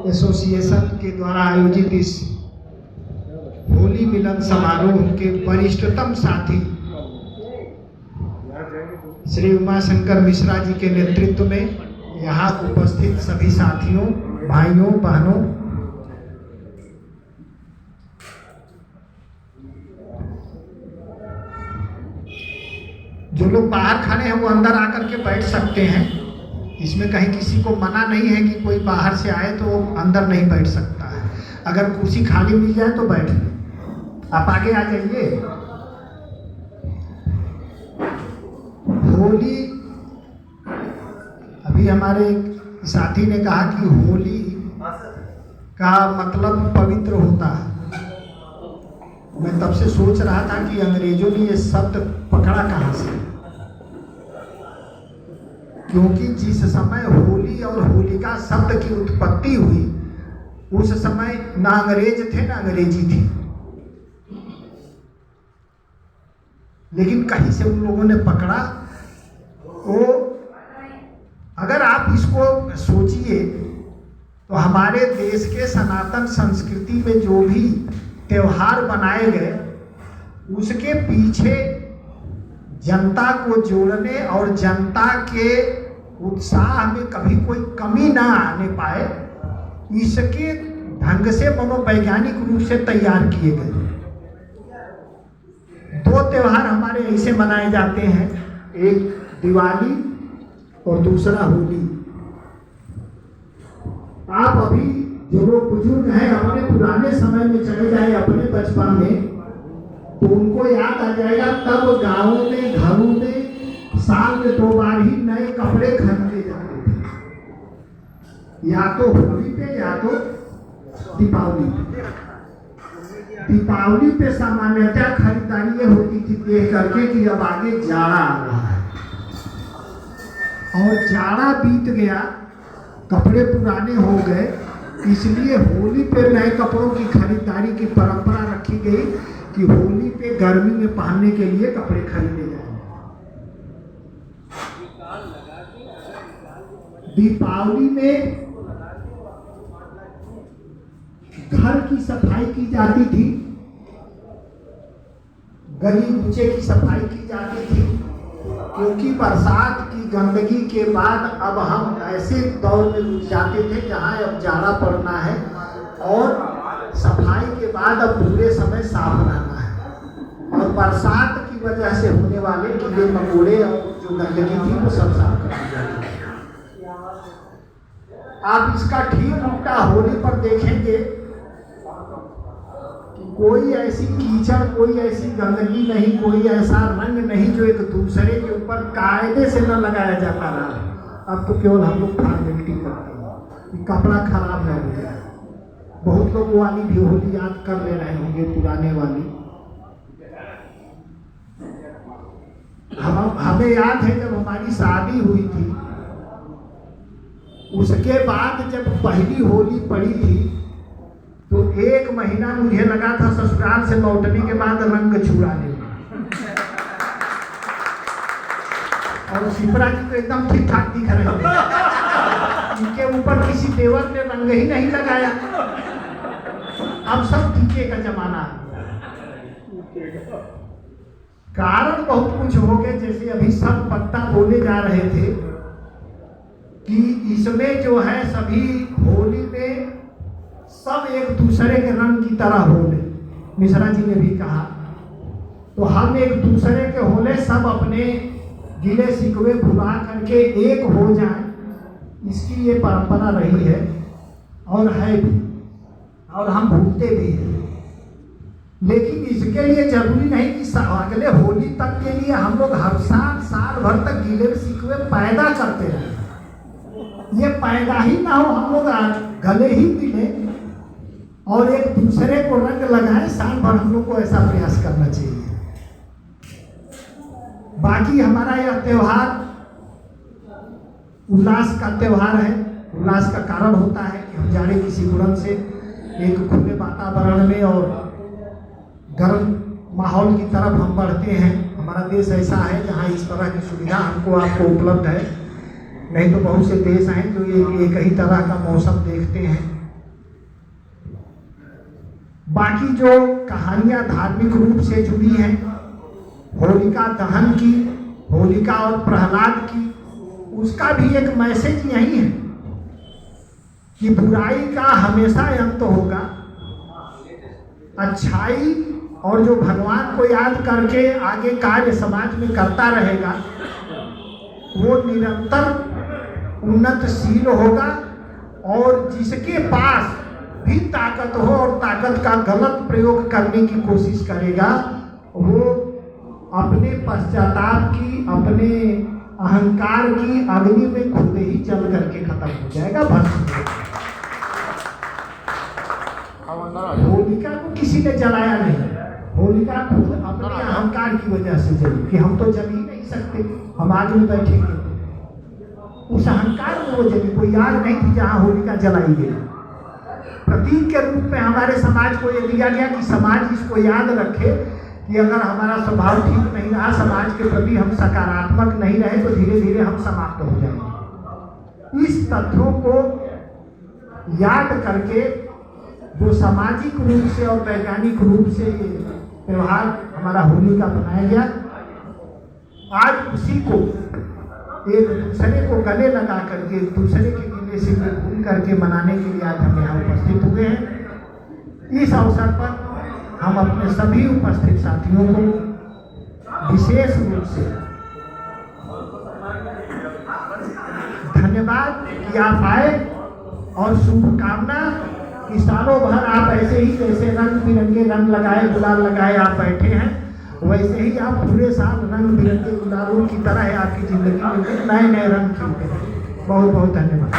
Association के द्वारा आयोजित इस होली मिलन समारोह के वरिष्ठतम साथी श्री उमाशंकर मिश्रा जी के नेतृत्व में यहाँ उपस्थित सभी साथियों, भाइयों, बहनों, जो लोग बाहर खड़े हैं वो अंदर आकर के बैठ सकते हैं। इसमें कहीं किसी को मना नहीं है कि कोई बाहर से आए तो वो अंदर नहीं बैठ सकता है। अगर कुर्सी खाली मिल जाए तो बैठ लें। आप आगे आ जाइए। होली, अभी हमारे साथी ने कहा कि होली का मतलब पवित्र होता है। मैं तब से सोच रहा था कि अंग्रेजों ने ये शब्द पकड़ा कहाँ से, क्योंकि जिस समय होली और होलिका शब्द की उत्पत्ति हुई उस समय ना अंग्रेज थे ना अंग्रेजी थी, लेकिन कहीं से उन लोगों ने पकड़ा। वो अगर आप इसको सोचिए तो हमारे देश के सनातन संस्कृति में जो भी त्योहार बनाए गए उसके पीछे जनता को जोड़ने और जनता के उत्साह में कभी कोई कमी ना आने पाए, इसके ढंग से मनोवैज्ञानिक रूप से तैयार किए गए। दो त्योहार हमारे ऐसे मनाए जाते हैं, एक दिवाली और दूसरा होली। आप अभी जो लोग बुजुर्ग हैं अपने पुराने समय में चले जाए, अपने बचपन में, तो उनको याद आ जाएगा तब गांवों में, घरों में साल में 2 बार ही नए कपड़े खरीदे जाते थे, या तो होली पे या तो दीपावली पे। दीपावली पे सामान्यतः खरीदारी होती थी देख करके कि अब आगे जाड़ा आ रहा है, और जाड़ा बीत गया, कपड़े पुराने हो गए, इसलिए होली पे नए कपड़ों की खरीदारी की परंपरा रखी गई कि होली पे गर्मी में पहनने के लिए कपड़े खरीदे जाए। दीपावली में घर की सफाई की जाती थी, गली कूचे की सफाई की जाती थी, क्योंकि बरसात की गंदगी के बाद अब हम ऐसे दौर में घुस जाते थे जहाँ अब जाड़ा पड़ना है और सफाई के बाद अब पूरे समय साफ रहना है, और बरसात की वजह से होने वाले कीड़े मकोड़े और जो गंदगी थी वो सब साफ कर दी जाती है। आप इसका ठीक उल्टा होली पर देखेंगे कि कोई ऐसी कीचड़, कोई ऐसी गंदगी नहीं, कोई ऐसा रंग नहीं जो एक दूसरे के ऊपर कायदे से न लगाया जाता रहा। अब तो केवल हम लोग फॉर्मेलिटी करते हैं कि कपड़ा खराब न हो जाए। बहुत लोग वाली भी होली याद कर ले रहे होंगे, पुराने वाली। हमें याद है जब हमारी शादी हुई थी, उसके बाद जब पहली होली पड़ी थी तो 1 महीना मुझे लगा था ससुराल से लौटने के बाद रंग छुड़ाने में, और शिप्रा जी तो एकदम ठीक ठाक दिख रहे थे, इनके ऊपर किसी देवर ने रंग ही नहीं लगाया। अब सब टीके का जमाना है। कारण बहुत कुछ हो गए, जैसे अभी सब पत्ता बोले जा रहे थे कि इसमें जो है सभी होली में सब एक दूसरे के रंग की तरह होले, मिश्रा जी ने भी कहा, तो हम एक दूसरे के होले सब अपने गिले शिकवे भुला करके एक हो जाएं, इसकी ये परंपरा रही है और है भी, और हम भूलते भी हैं। लेकिन इसके लिए जरूरी नहीं कि अगले होली तक के लिए हम लोग हर साल भर तक गिले शिकवे पैदा करते रहे। ये पैदा ही ना हो, हम लोग गले ही मिले और एक दूसरे को रंग लगाए। साल भर हम लोग को ऐसा प्रयास करना चाहिए। बाकी हमारा यह त्योहार उल्लास का त्योहार है। उल्लास का कारण होता है कि हम जाड़े की सिकुड़न से एक खुले वातावरण में और गर्म माहौल की तरफ हम बढ़ते हैं। हमारा देश ऐसा है जहाँ इस तरह की सुविधा हमको आपको उपलब्ध है, नहीं तो बहुत से देश हैं जो एक ही तरह का मौसम देखते हैं। बाकी जो कहानियां धार्मिक रूप से जुड़ी हैं, होलिका दहन की, होलिका और प्रहलाद की, उसका भी एक मैसेज यही है कि बुराई का हमेशा अंत होगा। अच्छाई और जो भगवान को याद करके आगे कार्य समाज में करता रहेगा वो निरंतर उन्नतशील होगा, और जिसके पास भी ताकत हो और ताकत का गलत प्रयोग करने की कोशिश करेगा वो अपने पश्चाताप की, अपने अहंकार की अग्नि में खुद ही जल करके खत्म हो जाएगा, भस्म हो जाएगा। होलिका को किसी ने जलाया नहीं, होलिका खुद अपने अहंकार की वजह से जली कि हम तो जल ही नहीं सकते, हम आग में बैठेंगे। उस अहंकार में वो जली, कोई आग नहीं थी जहाँ होलिका जलाई गई। प्रतीक के रूप में हमारे समाज को ये दिया गया कि समाज इसको याद रखे कि अगर हमारा स्वभाव ठीक नहीं रहा, समाज के प्रति हम सकारात्मक नहीं रहे, तो धीरे धीरे हम समाप्त हो जाएंगे। इस तथ्यों को याद करके जो सामाजिक रूप से और वैज्ञानिक रूप से ये त्यौहार हमारा होली का बनाया गया, आज उसी को एक दूसरे को गले लगा करके, एक दूसरे के गिले से भूल करके मनाने के लिए आज हम यहाँ उपस्थित हुए हैं। इस अवसर पर हम अपने सभी उपस्थित साथियों को विशेष रूप से धन्यवाद कि आप आए, और शुभकामना कि सालों भर आप ऐसे ही, जैसे रंग बिरंगे रंग लगाए, गुलाल लगाए आप बैठे हैं, वैसे ही आप पूरे साल रंग बिरंगे गुलालों की तरह आपकी जिंदगी में नए नए रंग खिलते हैं। बहुत बहुत धन्यवाद।